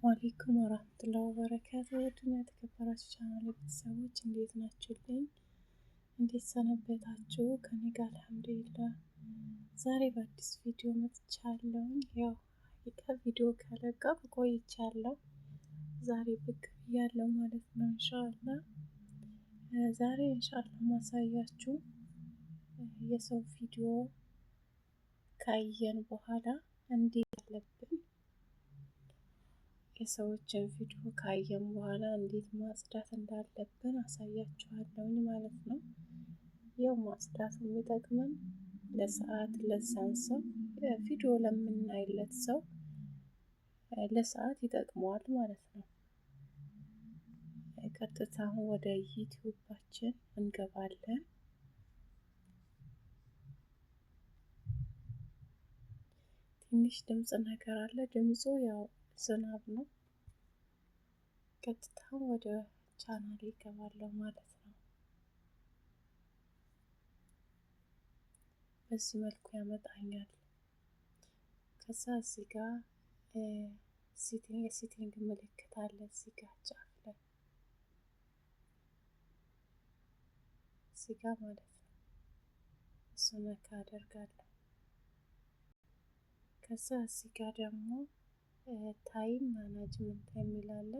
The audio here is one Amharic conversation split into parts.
ወአለይኩም ወራህመቱላሂ ወበረካቱ። ውድና የተከበራችሁ ቻናል ቤተሰቦች እንዴት ናችሁልኝ? እንዴት ሰነበታችሁ? ከኔ ጋር አልሐምዱሊላህ። ዛሬ በአዲስ ቪዲዮ መጥቻለሁ። ያው ቪዲዮ ከለቀኩ ቆይቻለሁ። ዛሬ ብቅ ብያለሁ ማለት ነው። ኢንሻአላህ ዛሬ ኢንሻአላህ ማሳያችሁ የሰው ቪዲዮ ካየን በኋላ እንዴት አለብን የሰዎችን ቪዲዮ ካየን በኋላ እንዴት ማጽዳት እንዳለብን አሳያችኋለሁ ማለት ነው። ያው ማጽዳት የሚጠቅመን ለሰዓት ለዛን ሰው ቪዲዮ ለምናይለት ሰው ለሰዓት ይጠቅመዋል ማለት ነው። ቀጥታ ወደ ዩቲዩባችን እንገባለን። ትንሽ ድምጽ ነገር አለ። ድምፁ ያው ዝናብ ነው። ቀጥታ ወደ ቻናሌ እገባለሁ ማለት ነው። በዚህ መልኩ ያመጣኛል። ከዛ እዚህ ጋር የሴቲንግ ምልክት አለ እዚህ ጋር ጫፍ ላይ እዚህ ጋር ማለት ነው። እሱ ነካ አደርጋለሁ። ከዛ እዚህ ጋር ደግሞ ታይም ማናጅመንት የሚላለ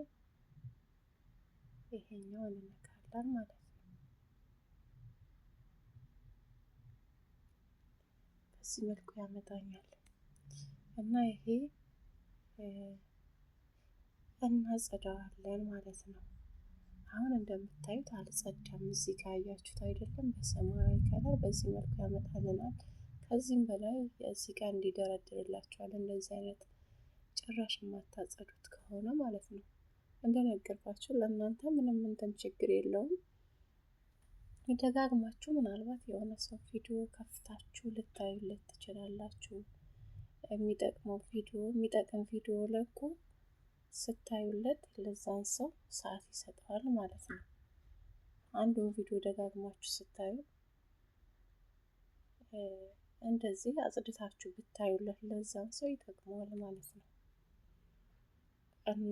ይሄኛው እንነካለን ማለት ነው። በዚህ መልኩ ያመጣኛል እና ይሄ እናጸዳዋለን ማለት ነው። አሁን እንደምታዩት አልጸዳም። እዚህ ጋር ያያችሁት አይደለም? በሰማያዊ ከለር በዚህ መልኩ ያመጣልናል። ከዚህም በላይ እዚህ ጋር እንዲደረድርላችኋል። እንደዚህ አይነት ጭራሽ የማታጸዱት ከሆነ ማለት ነው። እንደነገርኳችሁ ለእናንተ ምንም እንትን ችግር የለውም። ደጋግማችሁ ምናልባት የሆነ ሰው ቪዲዮ ከፍታችሁ ልታዩለት ትችላላችሁ። የሚጠቅም ቪዲዮ ለቁ ስታዩለት ለዛን ሰው ሰዓት ይሰጠዋል ማለት ነው። አንዱን ቪዲዮ ደጋግማችሁ ስታዩ እንደዚህ አጽድታችሁ ብታዩለት ለዛን ሰው ይጠቅመዋል ማለት ነው። እና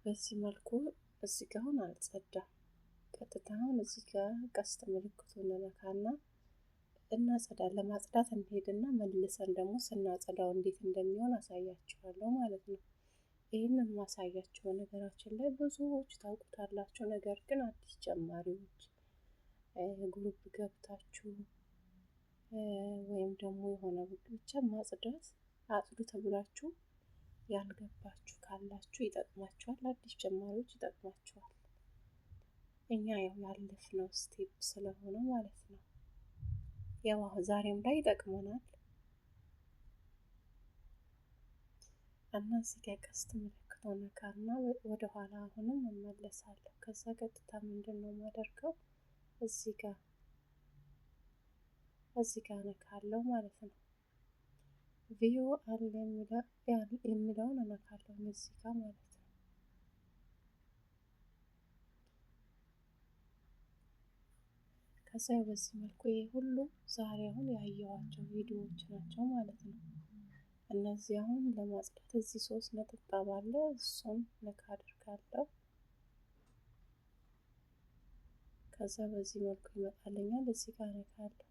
በዚህ መልኩ እዚህ ጋር አሁን አልጸዳም። ቀጥታ አሁን እዚህ ጋር ቀስት ምልክቱን እንነካና እናጸዳለን። ለማጽዳት እንሄድና መልሰን ደግሞ ስናጸዳው እንዴት እንደሚሆን አሳያችኋለሁ ማለት ነው። ይህንን ማሳያችሁ በነገራችን ላይ ብዙዎች ታውቁታላችሁ። ነገር ግን አዲስ ጀማሪዎች ግሩፕ ገብታችሁ ወይም ደግሞ የሆነ ብቻ ማጽዳት አጽዱ ተብላችሁ ያልገባችሁ ካላችሁ ይጠቅማችኋል። አዲስ ጀማሪዎች ይጠቅማችኋል። እኛ ያው ያለፍነው ስቴፕ ስለሆነ ማለት ነው። ያው ዛሬም ላይ ይጠቅመናል። እና እዚህ ጋር ቀስት ምልክቱን ነካና ወደ ኋላ አሁንም እመለሳለሁ። ከዛ ቀጥታ ምንድነው የማደርገው እዚህ ጋር ነካለው ማለት ነው። ቪዲዮ አለ የሚለውን እነካለሁ እዚህ ጋር ማለት ነው። ከዛ በዚህ መልኩ ይሄ ሁሉ ዛሬ አሁን ያየኋቸው ቪዲዮዎች ናቸው ማለት ነው። እነዚህ አሁን ለማጽዳት እዚህ 3 ነጥብ አለ። እሱን ነካ አድርጋለሁ። ከዛ በዚህ መልኩ ይመጣልኛል። እዚህ ጋር ነካለሁ።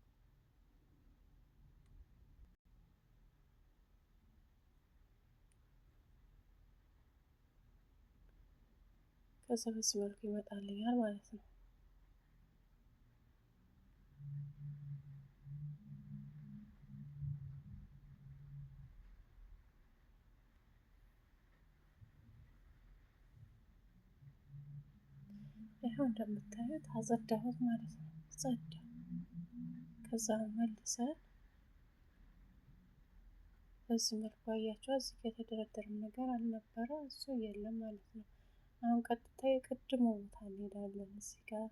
ከዛ በዚህ መልኩ ይመጣልኛል ማለት ነው። ይሄው እንደምታዩት አጸዳሁት ማለት ነው። ጸዳ። ከዛ መልሰን በዚህ መልኩ አያችሁ። እዚህ ጋር የተደረደረ ነገር አልነበረ፣ እሱ የለም ማለት ነው። አሁን ቀጥታ የቅድሞ ቦታ እንሄዳለን። እዚህ ጋር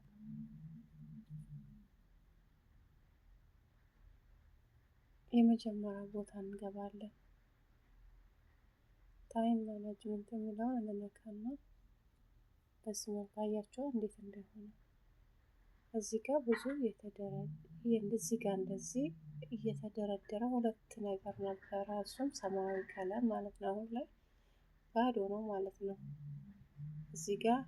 የመጀመሪያ ቦታ እንገባለን። ታይም ማኔጅመንት የሚለውን እንነካና በዚህ መልኩ አያችሁ እንዴት እንደሆነ። እዚህ ጋር ብዙ እዚህ ጋር እንደዚህ እየተደረደረ 2 ነገር ነበረ። እሱም ሰማያዊ ከለር ማለት ነው። አሁን ላይ ባዶ ነው ማለት ነው። እዚህ ጋር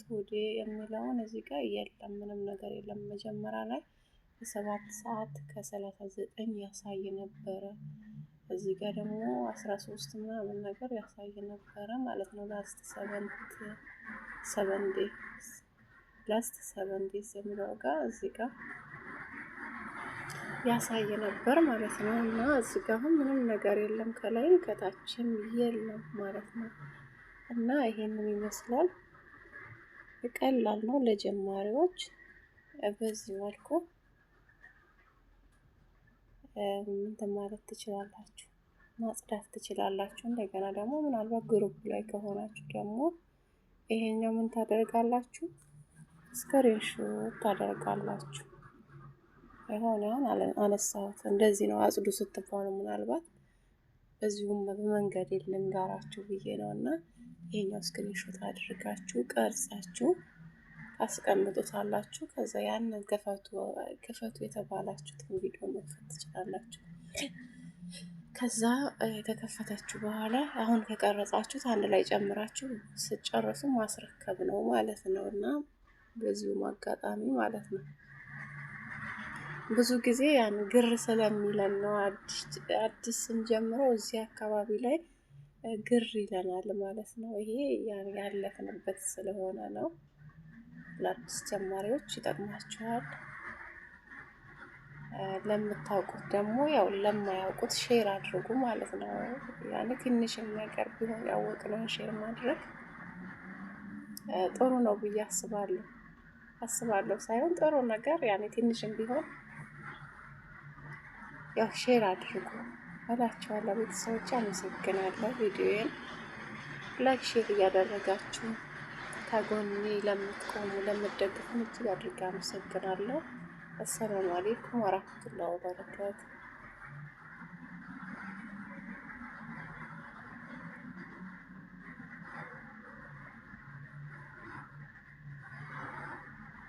ቱዴ የሚለውን እዚህ ጋር የለም፣ ምንም ነገር የለም። መጀመሪያ ላይ 7 ሰዓት ከ39 ያሳይ ነበረ። እዚህ ጋር ደግሞ 13 ምናምን ነገር ያሳይ ነበረ ማለት ነው። ላስት 7 ዴይስ የሚለው ጋር እዚህ ጋር ያሳይ ነበር ማለት ነው። እና እዚህ ጋር አሁን ምንም ነገር የለም፣ ከላይም ከታችም የለም ማለት ነው። እና ይሄንን ይመስላል። ቀላል ነው ለጀማሪዎች። በዚህ መልኩ እንትን ማለት ትችላላችሁ፣ ማጽዳት ትችላላችሁ። እንደገና ደግሞ ምናልባት ግሩፕ ላይ ከሆናችሁ ደግሞ ይሄኛው ምን ታደርጋላችሁ? ስክሪንሾት ታደርጋላችሁ። የሆነውን አነሳሁት እንደዚህ ነው። አጽዱ ስትባሉ ምናልባት በዚሁም በመንገድ ልንጋራችሁ ብዬ ነው። እና ይሄኛው ስክሪንሾት አድርጋችሁ ቀርጻችሁ ታስቀምጡታላችሁ። ከዛ ያንን ክፈቱ የተባላችሁትን ቪዲዮ መክፈት ትችላላችሁ። ከዛ የተከፈታችሁ በኋላ አሁን ከቀረጻችሁት አንድ ላይ ጨምራችሁ ስጨርሱ ማስረከብ ነው ማለት ነው። እና በዚሁም አጋጣሚ ማለት ነው ብዙ ጊዜ ያን ግር ስለሚለን ነው አዲስ ስንጀምረው እዚህ አካባቢ ላይ ግር ይለናል ማለት ነው። ይሄ ያለፍንበት ስለሆነ ነው። ለአዲስ ጀማሪዎች ይጠቅማችኋል። ለምታውቁት ደግሞ ያው ለማያውቁት ሼር አድርጉ ማለት ነው። ያኔ ትንሽም ነገር ቢሆን ያወቅነውን ሼር ማድረግ ጥሩ ነው ብዬ አስባለሁ ሳይሆን ጥሩ ነገር ያኔ ትንሽም ቢሆን ያው ሼር አድርጉ እላችኋለሁ። ቤተሰቦች አመሰግናለሁ። ቪዲዮዬን ላይክ ሼር እያደረጋችሁ ከጎኔ ለምትቆሙ ለምትደግፉ እጅግ አድርጌ አመሰግናለሁ። አሰላሙ አለይኩም ወራህመቱላሂ ወበረካቱ።